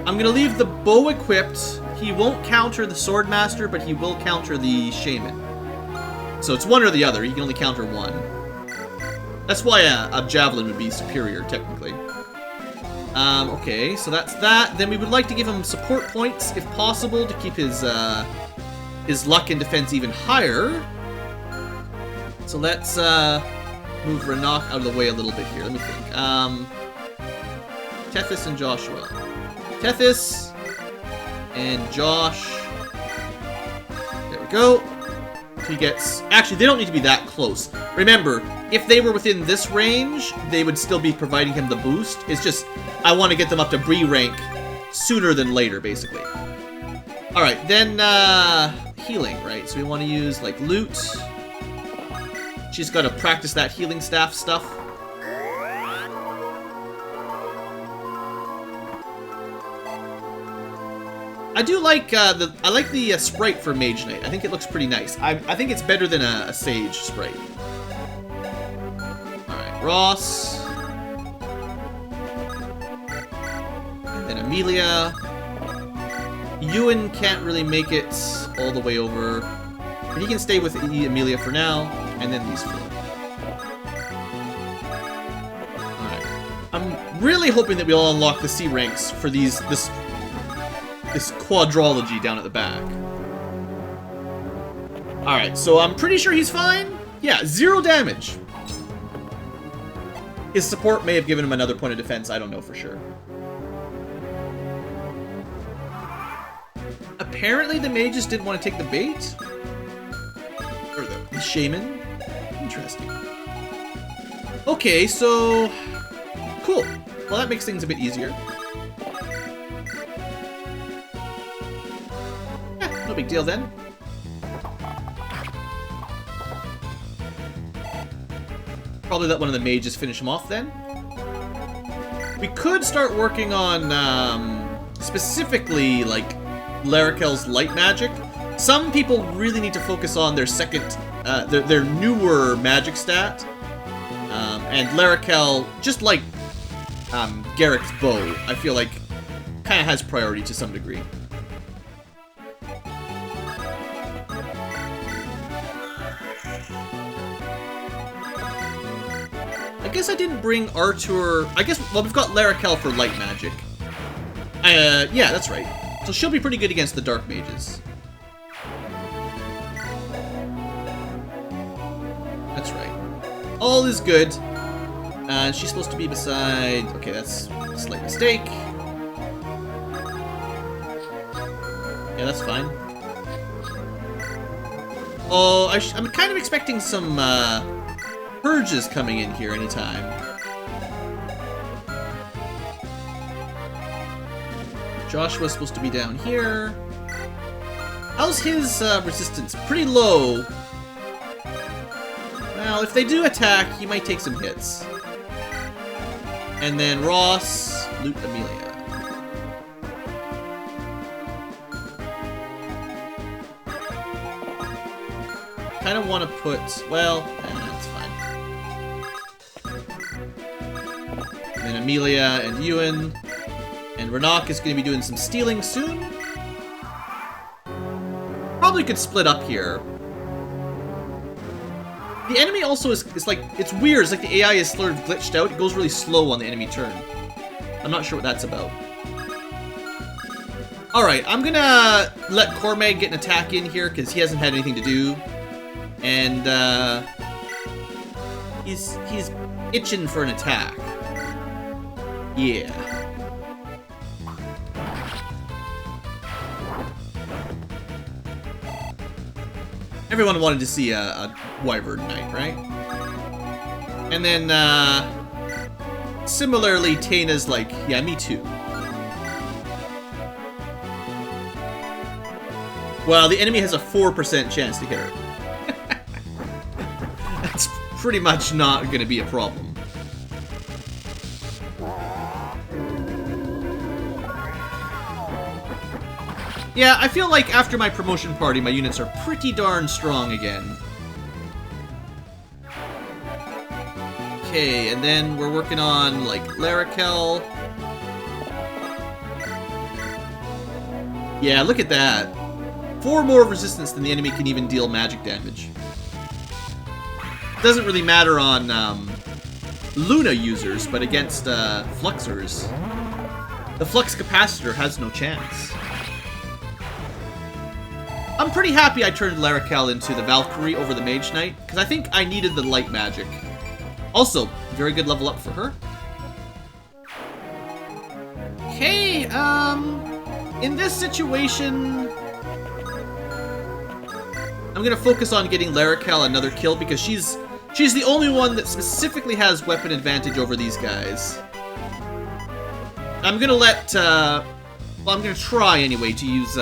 I'm gonna leave the bow equipped. He won't counter the Swordmaster, but he will counter the Shaman. So it's one or the other. He can only counter one. That's why a Javelin would be superior, technically. Okay, so that's that. Then we would like to give him support points, if possible, to keep his luck and defense even higher. So let's move Renok out of the way a little bit here. Let me think. Tethys and Joshua. Tethys and Josh. There we go. He gets... Actually, they don't need to be that close. Remember, if they were within this range, they would still be providing him the boost. It's just, I want to get them up to Bree rank sooner than later, basically. Alright, then, healing, right? So we want to use, like, loot. She's got to practice that healing staff stuff. I do like the sprite for Mage Knight. I think it looks pretty nice. I think it's better than a Sage sprite. Alright, Ross. And then Amelia. Ewan can't really make it all the way over. But he can stay with Amelia for now, and then these four. Alright. I'm really hoping that we all unlock the C ranks for this quadrology down at the back. Alright, so I'm pretty sure he's fine. Yeah, 0 damage. His support may have given him another point of defense, I don't know for sure. Apparently the mages didn't want to take the bait? Or the shaman? Interesting. Okay, so... Cool. Well, that makes things a bit easier. No big deal then. Probably let one of the mages finish him off then. We could start working on specifically like Larakel's light magic. Some people really need to focus on their second, their newer magic stat. And Larakel, just like Garrick's bow, I feel like kind of has priority to some degree. I guess I didn't bring Artur... I guess, well, we've got Larakel for light magic. Yeah, that's right. So she'll be pretty good against the dark mages. That's right. All is good. She's supposed to be beside... Okay, that's a slight mistake. Yeah, that's fine. Oh, I'm kind of expecting some, purges coming in here anytime. Joshua's supposed to be down here. How's his resistance? Pretty low. Well, if they do attack, he might take some hits. And then Ross, loot Amelia. Kind of want to put, well, that's fine. And then Amelia and Ewan. And Renok is going to be doing some stealing soon. Probably could split up here. The enemy also is like, it's weird. It's like the AI is sort of glitched out. It goes really slow on the enemy turn. I'm not sure what that's about. Alright, I'm going to let Cormag get an attack in here because he hasn't had anything to do. And he's itching for an attack. Yeah. Everyone wanted to see a Wyvern Knight, right? And then similarly, Taina's like, yeah, me too. Well, the enemy has a 4% chance to hit her. That's pretty much not going to be a problem. Yeah, I feel like after my promotion party, my units are pretty darn strong again. Okay, and then we're working on, like, Larakel. Yeah, look at that. 4 more resistance than the enemy can even deal magic damage. Doesn't really matter on Luna users, but against Fluxers, The flux capacitor has no chance. I'm pretty happy I turned Larrakel into the Valkyrie over the Mage Knight, because I think I needed the light magic. Also, very good level up for her. Okay, in this situation, I'm gonna focus on getting Larrakel another kill because she's the only one that specifically has weapon advantage over these guys. I'm gonna let, well, I'm gonna try anyway to use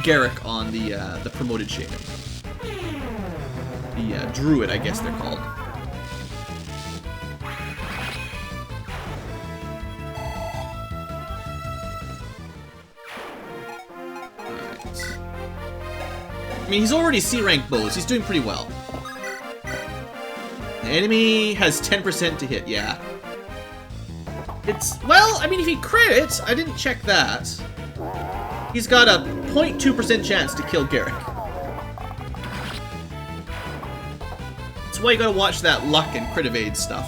Garrick on the promoted shaman. The druid, I guess they're called. I mean, he's already C-rank bows. He's doing pretty well. The enemy has 10% to hit, yeah. It's, well, I mean, if he crits, I didn't check that. He's got a 0.2% chance to kill Garrick. That's why you gotta watch that luck and crit evade stuff.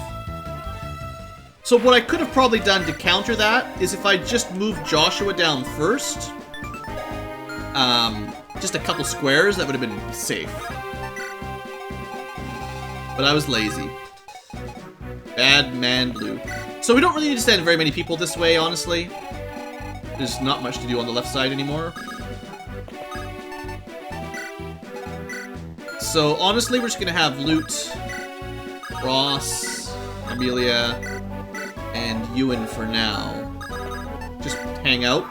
So what I could have probably done to counter that is if I just moved Joshua down first. Just a couple squares, that would have been safe. But I was lazy. Bad man blue. So we don't really need to send very many people this way, honestly. There's not much to do on the left side anymore. So honestly, we're just gonna have Lute, Ross, Amelia, and Ewan for now. Just hang out.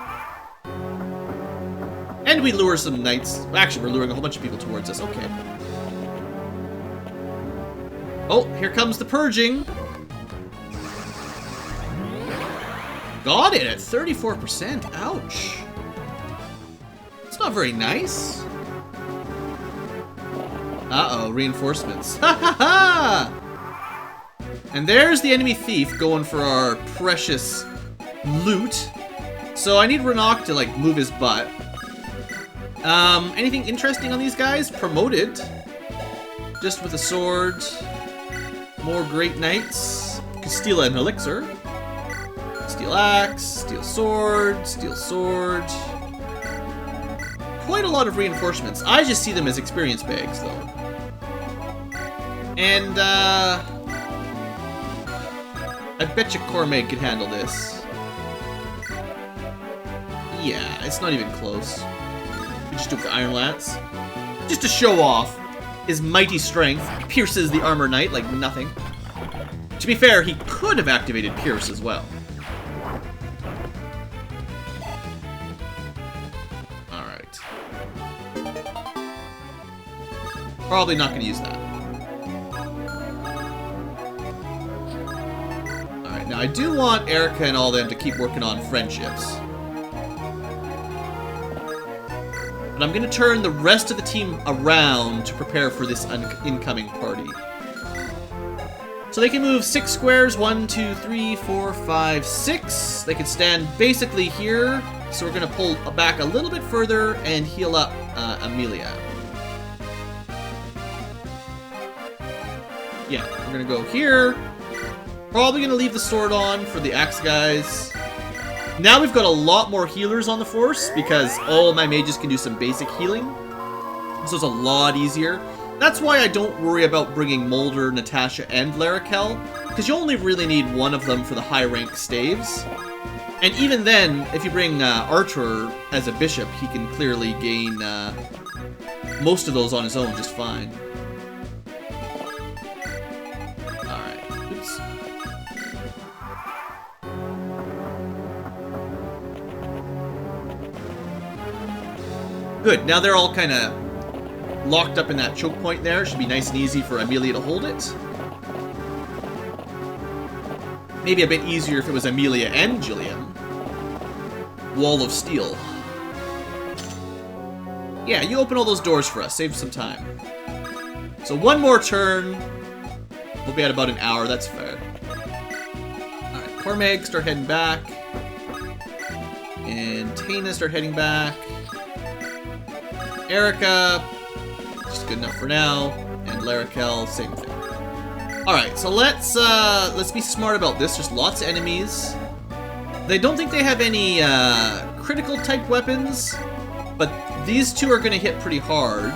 And we lure some knights. Actually, we're luring a whole bunch of people towards us. Okay. Oh, here comes the purging. Got it at 34%. Ouch. It's not very nice. Uh-oh, reinforcements. Ha ha ha! And there's the enemy thief going for our precious loot. So I need Renok to, like, move his butt. Anything interesting on these guys? Promoted. Just with a sword. More great knights. Could steal an elixir. Steel axe, steel sword, steel sword. Quite a lot of reinforcements. I just see them as experience bags, though. And, I bet you Cormac could handle this. Yeah, it's not even close. We just do it with the Iron Lance. Just to show off his mighty strength. Pierces the Armor Knight like nothing. To be fair, he could have activated Pierce as well. Alright. Probably not going to use that. Alright, now I do want Erica and all them to keep working on friendships. But I'm going to turn the rest of the team around to prepare for this incoming party. So they can move 6 squares, 1, 2, 3, 4, 5, 6. They can stand basically here. So we're going to pull back a little bit further and heal up Amelia. Yeah, we're going to go here. Probably going to leave the sword on for the axe guys. Now we've got a lot more healers on the force because all my mages can do some basic healing. So it's a lot easier. That's why I don't worry about bringing Mulder, Natasha, and Larrakel, because you only really need one of them for the high rank staves. And even then, if you bring Archer as a bishop, he can clearly gain most of those on his own just fine. Alright, oops. Good, now they're all kind of locked up in that choke point there. Should be nice and easy for Amelia to hold it. Maybe a bit easier if it was Amelia and Jillian. Wall of Steel. Yeah, you open all those doors for us. Save some time. So one more turn. We'll be at about an hour. That's fair. Alright, Cormac, start heading back. And Tana, start heading back. Erica, just good enough for now. And Larrakel, same thing. Alright, so let's be smart about this. There's lots of enemies. They don't think they have any critical type weapons, but these two are going to hit pretty hard.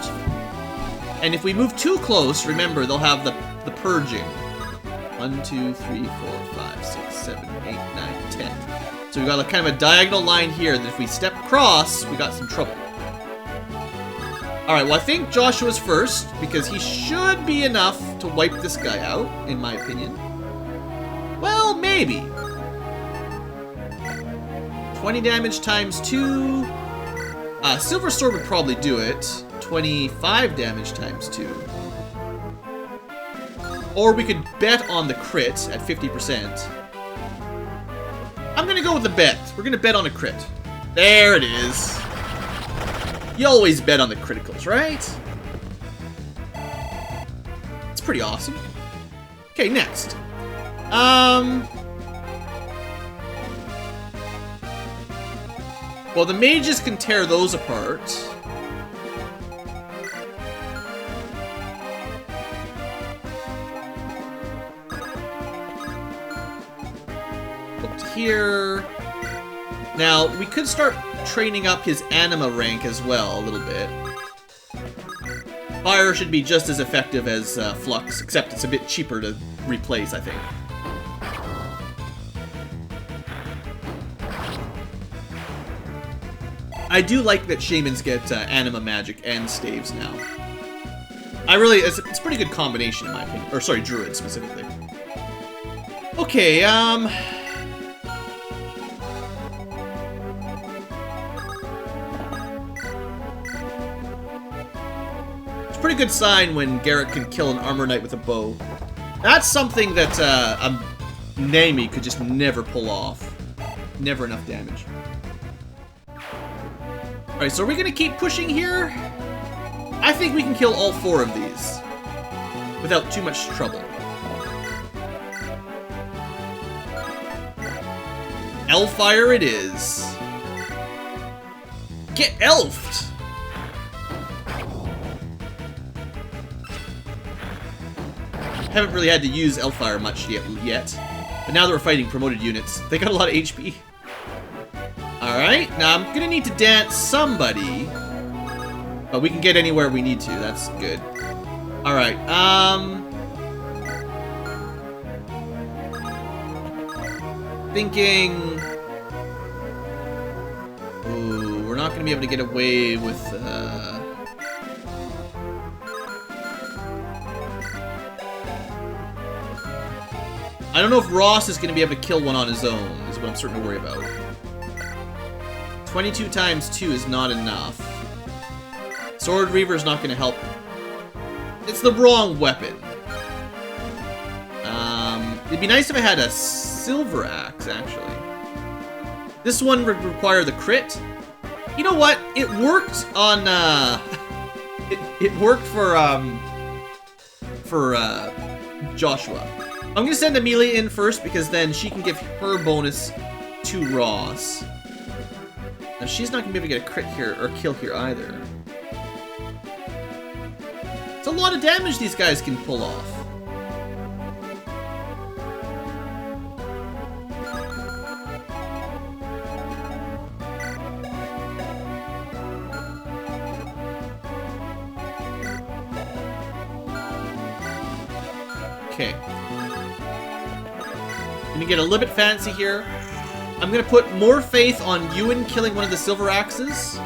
And if we move too close, remember, they'll have the purging. 1, 2, 3, 4, 5, 6, 7, 8, 9, 10. So we've got a kind of a diagonal line here that if we step across, we got some trouble. Alright, well I think Joshua's first, because he should be enough to wipe this guy out, in my opinion. Well, maybe. 20 damage times 2. Silver Sword would probably do it. 25 damage times 2. Or we could bet on the crit at 50%. I'm gonna go with the bet. We're gonna bet on a crit. There it is. You always bet on the criticals, right? It's pretty awesome. Okay, next. Well, the mages can tear those apart. Here. Now, we could start training up his anima rank as well a little bit. Fire should be just as effective as Flux, except it's a bit cheaper to replace, I think. I do like that shamans get anima magic and staves now. It's a pretty good combination in my opinion. Or sorry, druid specifically. Okay, pretty good sign when Garrett can kill an armor knight with a bow. That's something that a Nami could just never pull off. Never enough damage. Alright, so are we gonna keep pushing here? I think we can kill all 4 of these without too much trouble. Elfire it is. Get elfed! Haven't really had to use Elfire much yet. But now that we're fighting promoted units, they got a lot of HP. Alright, now I'm gonna need to dance somebody. But we can get anywhere we need to, that's good. Alright, thinking... Ooh, we're not gonna be able to get away with, I don't know if Ross is going to be able to kill one on his own, is what I'm starting to worry about. 22 times 2 is not enough. Sword Reaver is not going to help. It's the wrong weapon. It'd be nice if I had a silver axe, actually. This one would require the crit. You know what? It worked on, it worked for Joshua. I'm gonna send Amelia in first because then she can give her bonus to Ross. Now she's not gonna be able to get a crit here or kill here either. It's a lot of damage these guys can pull off. Okay. Let me get a little bit fancy here. I'm gonna put more faith on Ewan killing one of the silver axes.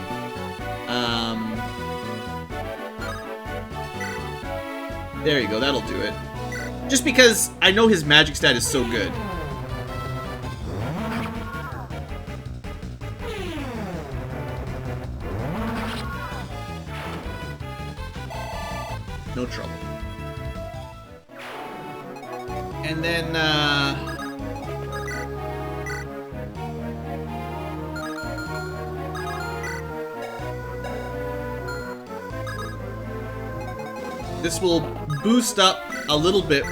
There you go, that'll do it. Just because I know his magic stat is so good. No trouble. And then, this will boost up a little bit,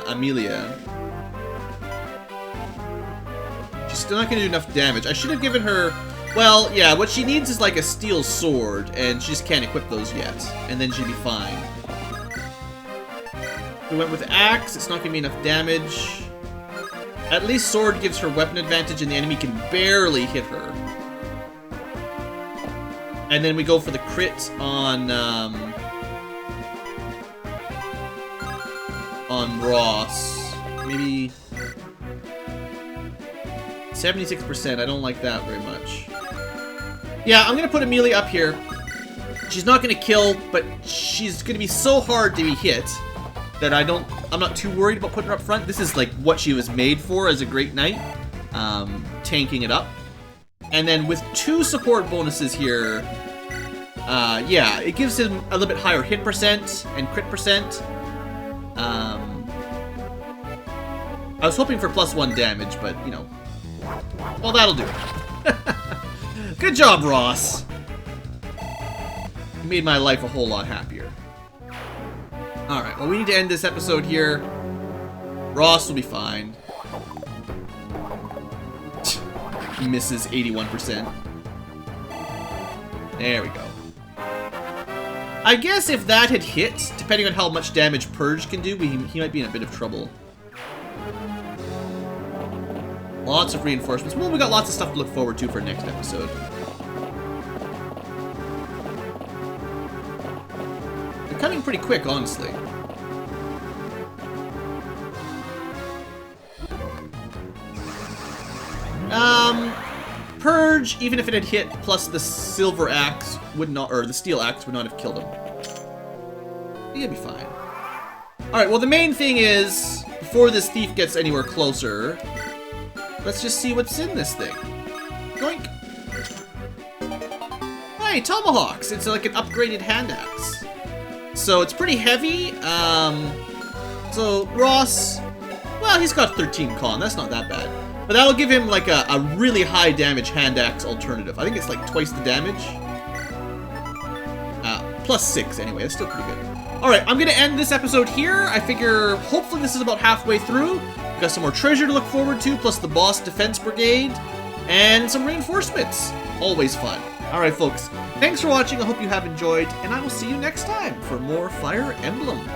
Amelia. She's still not gonna do enough damage. I should have given her... Well, yeah, what she needs is like a steel sword, and she just can't equip those yet. And then she'd be fine. We went with axe, it's not gonna be enough damage. At least sword gives her weapon advantage and the enemy can barely hit her. And then we go for the crit on Ross. Maybe 76%. I don't like that very much. Yeah, I'm gonna put Amelia up here. She's not gonna kill, but she's gonna be so hard to be hit that I'm not too worried about putting her up front. This is like what she was made for as a great knight, tanking it up. And then with 2 support bonuses here, yeah, it gives him a little bit higher hit percent and crit percent. I was hoping for +1 damage, but, you know, well, that'll do it. Good job, Ross. You made my life a whole lot happier. Alright, well, we need to end this episode here. Ross will be fine. Misses 81%. There we go. I guess if that had hit, depending on how much damage Purge can do, he might be in a bit of trouble. Lots of reinforcements. Well, we got lots of stuff to look forward to for next episode. They're coming pretty quick, honestly. Purge, even if it had hit, plus the silver axe would not, or the steel axe would not have killed him. He'd be fine. Alright, well the main thing is, before this thief gets anywhere closer, let's just see what's in this thing. Yoink! Hey, tomahawks! It's like an upgraded hand axe. So it's pretty heavy. So Ross, well, he's got 13 con, that's not that bad. But that'll give him like a really high damage hand axe alternative. I think it's like twice the damage. +6 anyway, that's still pretty good. Alright, I'm gonna end this episode here. I figure hopefully this is about halfway through. We've got some more treasure to look forward to, plus the boss defense brigade, and some reinforcements. Always fun. Alright folks, thanks for watching, I hope you have enjoyed, and I will see you next time for more Fire Emblem.